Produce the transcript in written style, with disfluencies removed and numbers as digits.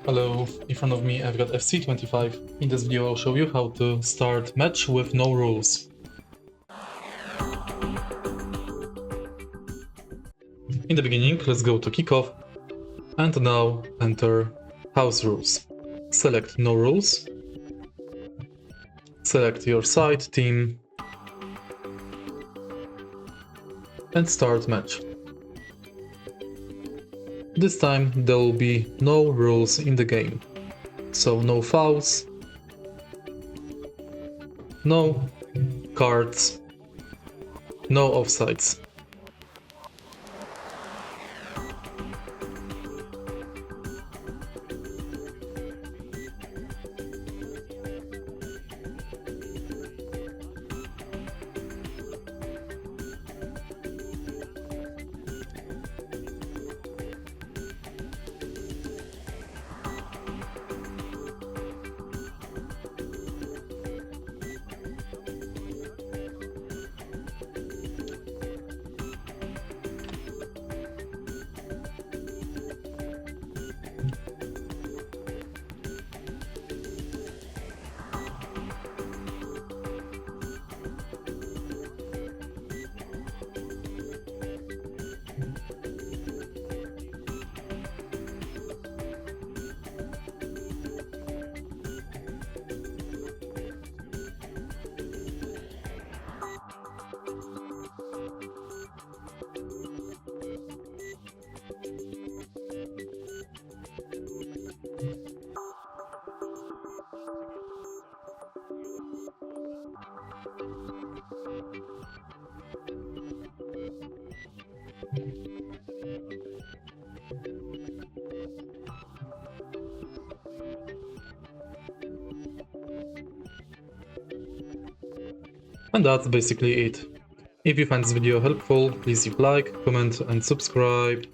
Hello, in front of me I've got FC25. In this video I'll show you how to start match with no rules. In the beginning, let's go to kickoff, and now enter house rules. Select no rules, select your side, team, and start match. This time there will be no rules in the game, so no fouls, no cards, no offsides. And that's basically it. If you find this video helpful, please leave a like, comment and subscribe.